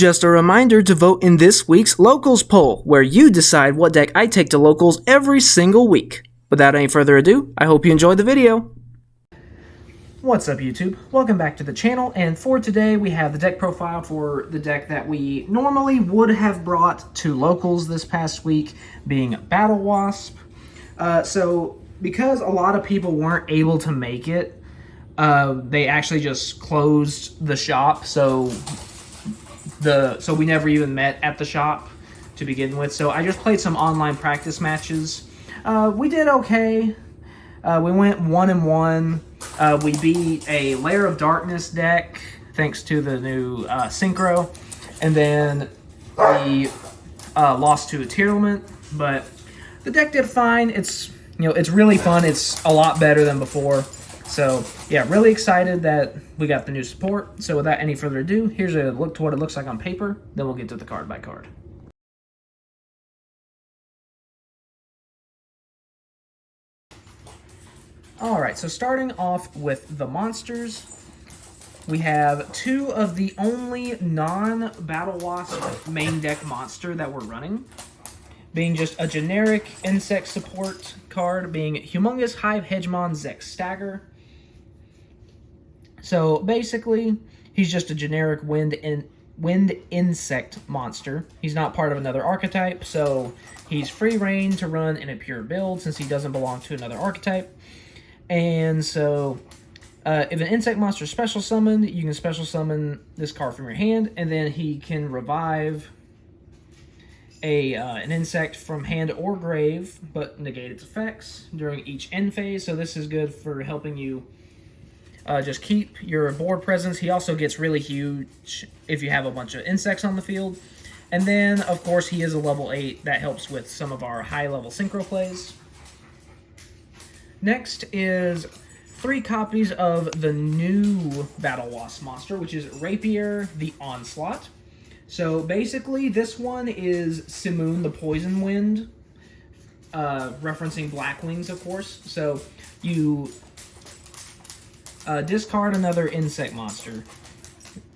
Just a reminder to vote in this week's Locals poll, where you decide what deck I take to Locals every single week. Without any further ado, I hope you enjoyed the video. What's up, YouTube? Welcome back to the channel, and for today we have the deck profile for the deck that we normally would have brought to Locals this past week, being Battlewasp. So because a lot of people weren't able to make it, they actually just closed the shop, so we never even met at the shop to begin with. So I just played some online practice matches. We did okay. We went 1-1. We beat a Lair of Darkness deck thanks to the new synchro, and then we lost to a Tearlament, but the deck did fine. It's really fun. It's a lot better than before. So yeah, really excited that we got the new support. So without any further ado, here's a look to what it looks like on paper. Then we'll get to the card by card. Alright, so starting off with the monsters, we have two of the only non-Battlewasp main deck monster that we're running, being just a generic insect support card, being Humongous Hive Hegemon Zex Stagger. So basically, he's just a generic wind insect monster. He's not part of another archetype, so he's free reign to run in a pure build since he doesn't belong to another archetype. And so, if an insect monster is special summoned, you can special summon this card from your hand, and then he can revive an insect from hand or grave, but negate its effects during each end phase. So this is good for helping you just keep your board presence. He also gets really huge if you have a bunch of insects on the field. And then, of course, he is a level 8. That helps with some of our high-level synchro plays. Next is 3 copies of the new Battlewasp monster, which is Rapier the Onslaught. So basically, this one is Simoon the Poison Wind, referencing Black Wings, of course. So you discard another insect monster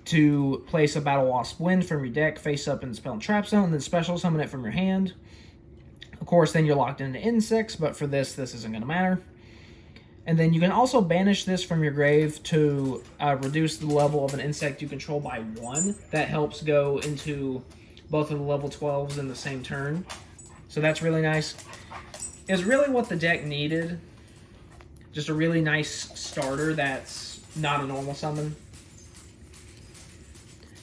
to place a Battlewasp Wind from your deck face up in the spell and trap zone, then special summon it from your hand. Of course, then you're locked into insects, but for this isn't going to matter. And then you can also banish this from your grave to reduce the level of an insect you control by 1. That helps go into both of the level 12s in the same turn. So that's really nice. It's really what the deck needed. Just a really nice starter that's not a normal summon.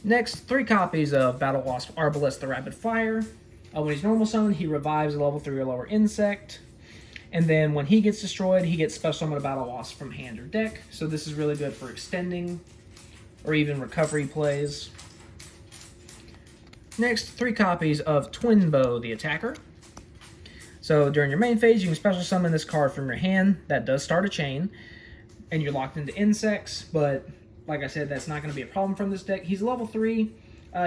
Next, 3 copies of Battlewasp Arbalest the Rapid Fire. When he's normal summoned, he revives a level 3 or lower insect. And then when he gets destroyed, he gets special summon a Battlewasp from hand or deck. So this is really good for extending or even recovery plays. Next, 3 copies of Twin Bow the Attacker. So during your main phase, you can special summon this card from your hand. That does start a chain, and you're locked into insects, but like I said, that's not going to be a problem from this deck. He's level 3.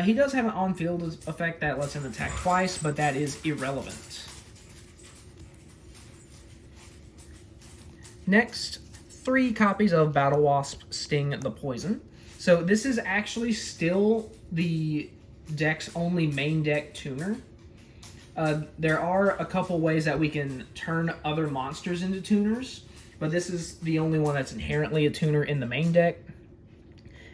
He does have an on-field effect that lets him attack twice, but that is irrelevant. Next, 3 copies of Battlewasp Sting the Poison. So this is actually still the deck's only main deck tuner. There are a couple ways that we can turn other monsters into tuners, but this is the only one that's inherently a tuner in the main deck.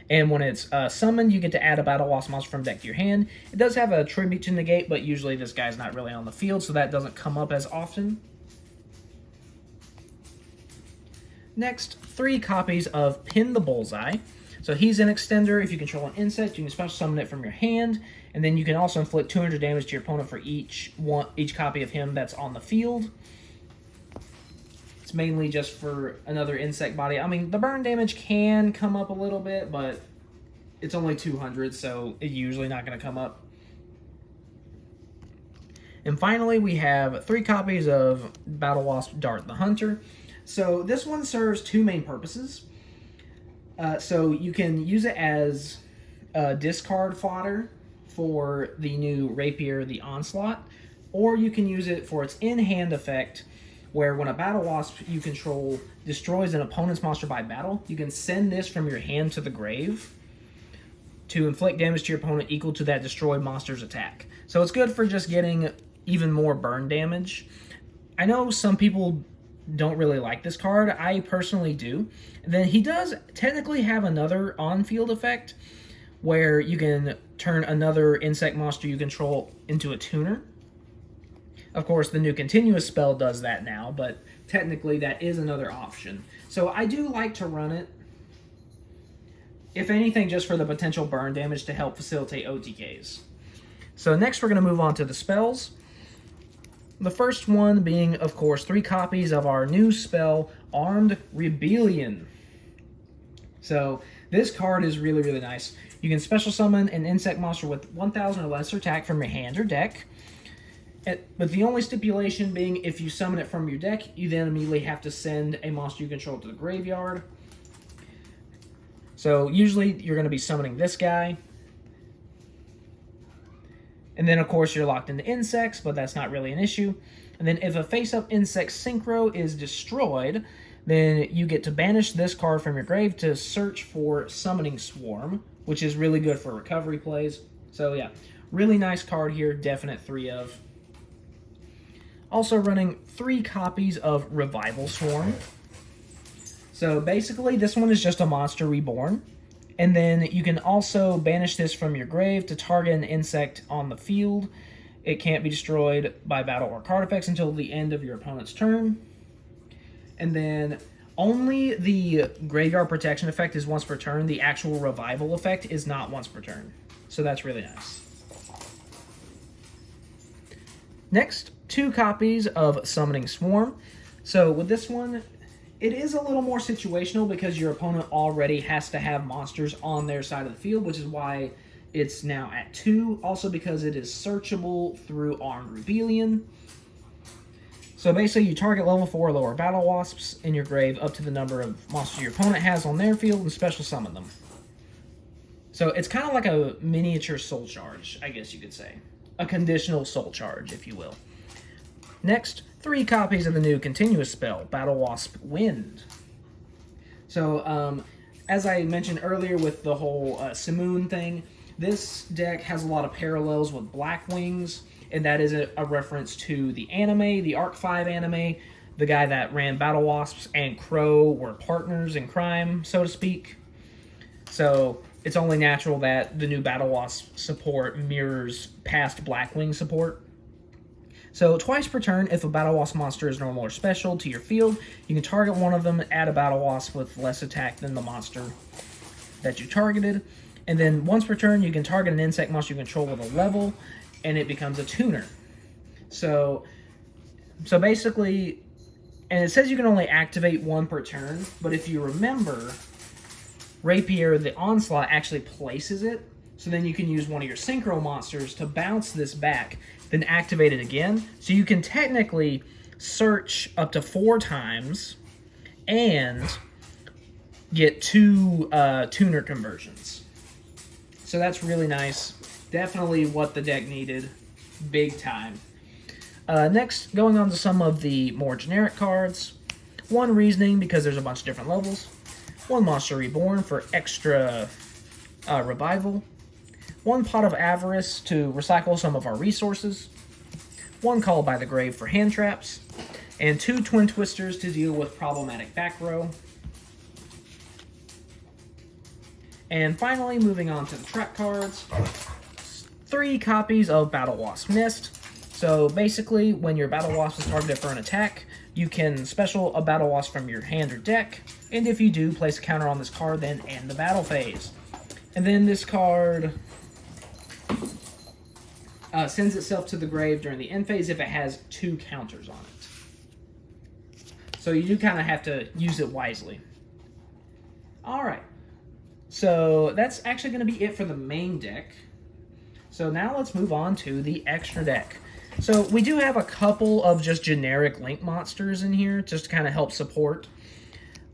And when it's summoned, you get to add a Battlewasp monster from deck to your hand. It does have a tribute to negate, but usually this guy's not really on the field, so that doesn't come up as often. Next, 3 copies of Pin the Bullseye. So he's an extender. If you control an insect, you can special summon it from your hand, and then you can also inflict 200 damage to your opponent for each copy of him that's on the field. It's mainly just for another insect body. I mean, the burn damage can come up a little bit, but it's only 200, so it's usually not going to come up. And finally, we have 3 copies of Battlewasp Dart the Hunter. So this one serves 2 main purposes. So you can use it as discard fodder for the new Rapier the Onslaught, or you can use it for its in-hand effect, where when a Battlewasp you control destroys an opponent's monster by battle, you can send this from your hand to the grave to inflict damage to your opponent equal to that destroyed monster's attack. So it's good for just getting even more burn damage. I know some people don't really like this card. I personally do. Then he does technically have another on-field effect where you can turn another insect monster you control into a tuner. Of course, the new continuous spell does that now, but technically that is another option. So I do like to run it, if anything, just for the potential burn damage to help facilitate OTKs. So next we're going to move on to the spells. The first one being, of course, 3 copies of our new spell, Armed Rebellion. So this card is really, really nice. You can special summon an insect monster with 1,000 or less attack from your hand or deck. But the only stipulation being, if you summon it from your deck, you then immediately have to send a monster you control to the graveyard. So usually you're going to be summoning this guy. And then, of course, you're locked into insects, but that's not really an issue. And then if a face-up insect synchro is destroyed, then you get to banish this card from your grave to search for Summoning Swarm, which is really good for recovery plays. So yeah, really nice card here, definite 3 of. Also running 3 copies of Revival Swarm. So basically, this one is just a monster reborn. And then you can also banish this from your grave to target an insect on the field. It can't be destroyed by battle or card effects until the end of your opponent's turn. And then only the graveyard protection effect is once per turn. The actual revival effect is not once per turn. So that's really nice. Next, 2 copies of Summoning Swarm. So with this one, it is a little more situational because your opponent already has to have monsters on their side of the field, which is why it's now at 2. Also because it is searchable through Armed Rebellion. So basically you target level 4 or lower Battlewasps in your grave up to the number of monsters your opponent has on their field and special summon them. So it's kind of like a miniature soul charge, I guess you could say. A conditional soul charge, if you will. Next, 3 copies of the new continuous spell, Battlewasp Wind. So, as I mentioned earlier with the whole Simoon thing, this deck has a lot of parallels with Black Wings, and that is a reference to the anime, the Arc 5 anime. The guy that ran Battlewasps and Crow were partners in crime, so to speak. So it's only natural that the new Battlewasp support mirrors past Blackwing support. So twice per turn, if a Battlewasp monster is normal or special to your field, you can target one of them, add a Battlewasp with less attack than the monster that you targeted. And then once per turn, you can target an insect monster you control with a level, and it becomes a tuner. So basically, and it says you can only activate 1 per turn, but if you remember, Rapier, the Onslaught, actually places it, so then you can use one of your Synchro monsters to bounce this back, then activate it again. So you can technically search up to 4 times and get 2 tuner conversions. So that's really nice. Definitely what the deck needed. Big time. Next, going on to some of the more generic cards. 1 Reasoning, because there's a bunch of different levels. 1 Monster Reborn for extra revival. 1 Pot of Avarice to recycle some of our resources. 1 Call by the Grave for hand traps. And 2 Twin Twisters to deal with problematic back row. And finally, moving on to the trap cards. 3 copies of Battlewasp Mist. So basically, when your Battlewasp is targeted for an attack, you can special a Battlewasp from your hand or deck, and if you do, place a counter on this card, then end the battle phase. And then this card sends itself to the grave during the end phase if it has 2 counters on it. So you do kind of have to use it wisely. Alright, so that's actually going to be it for the main deck. So now let's move on to the extra deck. So we do have a couple of just generic Link monsters in here just to kind of help support.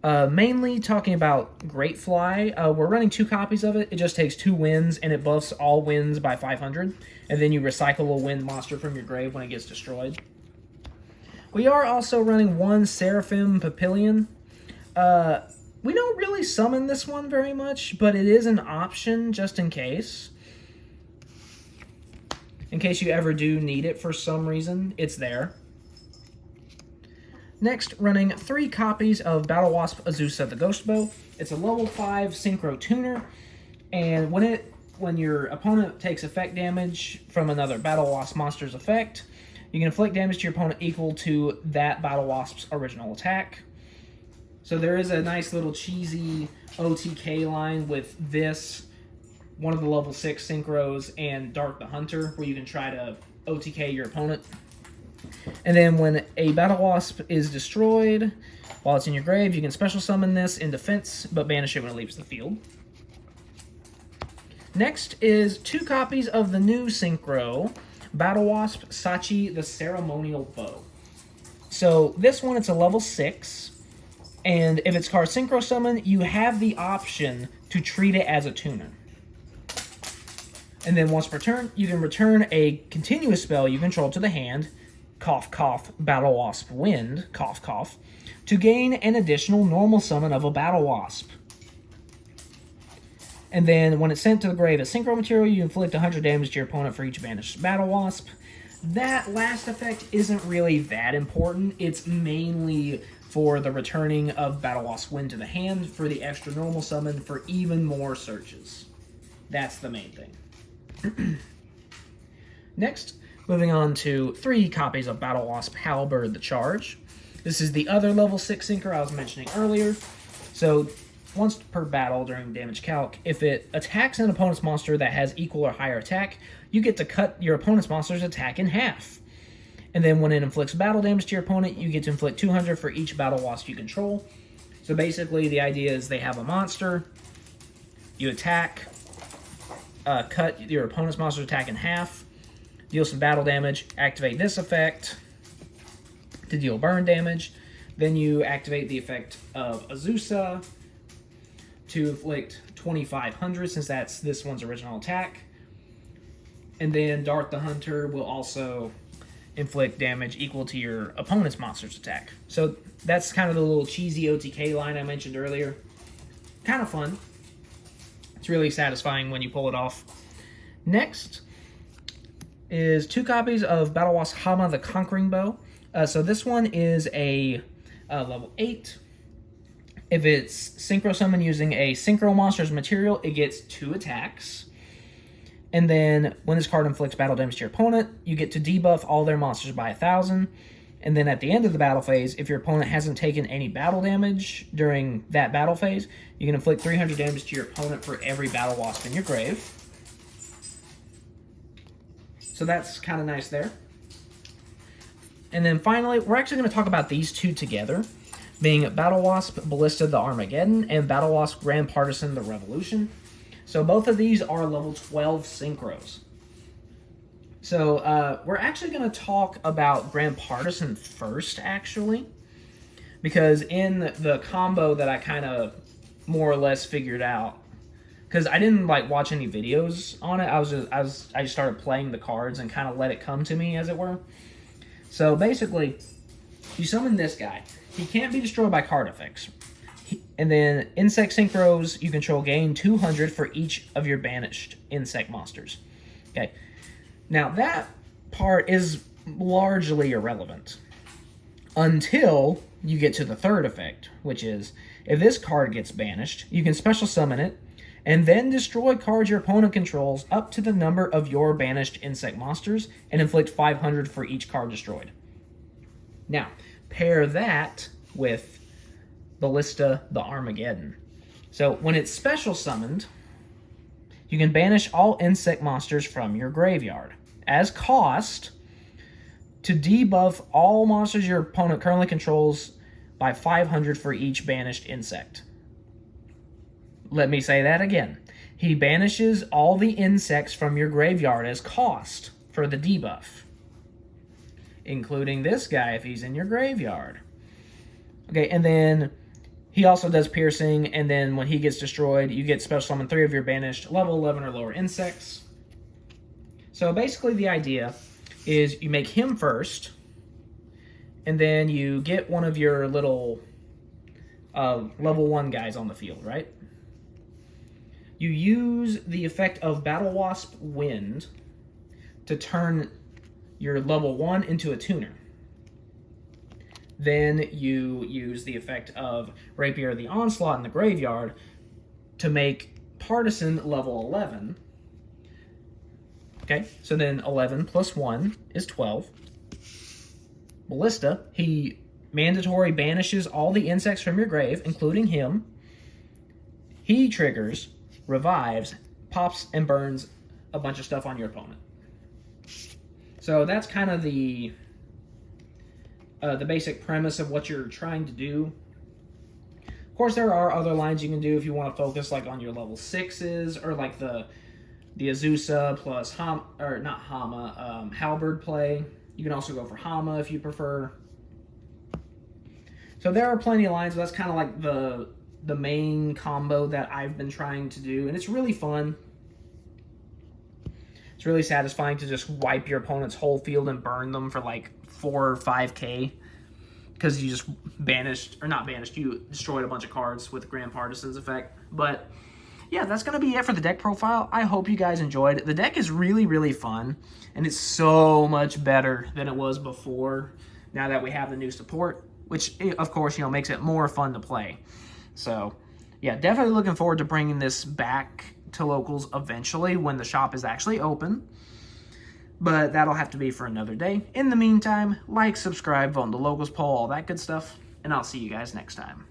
Mainly talking about Great Fly. We're running 2 copies of it. It just takes 2 wins, and it buffs all wins by 500. And then you recycle a wind monster from your grave when it gets destroyed. We are also running 1 Seraphim Papillion. We don't really summon this one very much, but it is an option just in case. In case you ever do need it for some reason, it's there. Next, running 3 copies of Battlewasp Azusa the Ghost Bow. It's a level 5 synchro tuner, and when your opponent takes effect damage from another Battlewasp monster's effect, you can inflict damage to your opponent equal to that Battlewasp's original attack. So there is a nice little cheesy OTK line with this, one of the level 6 synchros, and Dark the Hunter, where you can try to OTK your opponent. And then when a Battlewasp is destroyed while it's in your grave, you can special summon this in defense, but banish it when it leaves the field. Next is 2 copies of the new synchro, Battlewasp Sachi the Ceremonial Bow. So this one, it's a level 6. And if it's card synchro summon, you have the option to treat it as a tuner. And then once per turn, you can return a continuous spell you control to the hand, cough cough, Battlewasp Wind, cough cough, to gain an additional normal summon of a Battlewasp. And then when it's sent to the grave as synchro material, you inflict 100 damage to your opponent for each banished Battlewasp. That last effect isn't really that important. It's mainly for the returning of Battlewasp Wind to the hand for the extra normal summon for even more searches. That's the main thing. Next, moving on to 3 copies of Battlewasp Halberd the Charge. This is the other level 6 synchro I was mentioning earlier. So once per battle during damage calc, if it attacks an opponent's monster that has equal or higher attack, you get to cut your opponent's monster's attack in half. And then when it inflicts battle damage to your opponent, you get to inflict 200 for each Battlewasp you control. So basically the idea is they have a monster, you attack, cut your opponent's monster's attack in half, deal some battle damage, activate this effect to deal burn damage, then you activate the effect of Azusa to inflict 2,500 since that's this one's original attack. And then Dark the Hunter will also inflict damage equal to your opponent's monster's attack. So that's kind of the little cheesy OTK line I mentioned earlier. Kind of fun. It's really satisfying when you pull it off. Next is 2 copies of Battlewasp Hama the Conquering Bow. So this one is a level 8. If it's synchro summon using a synchro monster's material, it gets 2 attacks. And then when this card inflicts battle damage to your opponent, you get to debuff all their monsters by 1,000. And then at the end of the battle phase, if your opponent hasn't taken any battle damage during that battle phase, you can inflict 300 damage to your opponent for every Battlewasp in your grave. So that's kind of nice there. And then finally, we're actually going to talk about these 2 together, being Battlewasp Ballista the Armageddon and Battlewasp Grand Partisan the Revolution. So both of these are level 12 synchros. So we're actually going to talk about Grand Partisan first, actually, because in the combo that I kind of more or less figured out, because I didn't like watch any videos on it, I just started playing the cards and kind of let it come to me, as it were. So basically, you summon this guy. He can't be destroyed by card effects. And then insect synchros, you control gain 200 for each of your banished insect monsters. Okay, now that part is largely irrelevant until you get to the third effect, which is if this card gets banished, you can special summon it and then destroy cards your opponent controls up to the number of your banished insect monsters and inflict 500 for each card destroyed. Now, pair that with Ballista the Armageddon. So when it's special summoned, you can banish all insect monsters from your graveyard as cost to debuff all monsters your opponent currently controls by 500 for each banished insect. Let me say that again. He banishes all the insects from your graveyard as cost for the debuff, including this guy if he's in your graveyard. Okay, and then he also does piercing, and then when he gets destroyed, you get special summon 3 of your banished level 11 or lower insects. So basically the idea is you make him first, and then you get one of your little level 1 guys on the field, right? You use the effect of Battlewasp Wind to turn your level 1 into a tuner. Then you use the effect of Rapier of the Onslaught in the Graveyard to make Partisan level 11. Okay, so then 11 plus 1 is 12. Ballista, he mandatory banishes all the insects from your grave, including him. He triggers, revives, pops, and burns a bunch of stuff on your opponent. So that's kind of the basic premise of what you're trying to do. Of course, there are other lines you can do if you want to focus like on your level 6s, or like the Azusa plus Halberd play. You can also go for Hama if you prefer. So there are plenty of lines, but that's kind of like the main combo that I've been trying to do, and it's really fun. It's really satisfying to just wipe your opponent's whole field and burn them for like 4 or 5k, because you just you destroyed a bunch of cards with Grand Partisan's effect. But yeah, that's going to be it for the deck profile. I hope you guys enjoyed it. The deck is really, really fun, and it's so much better than it was before now that we have the new support, which, of course, you know, makes it more fun to play. So, yeah, definitely looking forward to bringing this back to locals eventually when the shop is actually open. But that'll have to be for another day. In the meantime, like, subscribe, vote in the locals poll, all that good stuff, and I'll see you guys next time.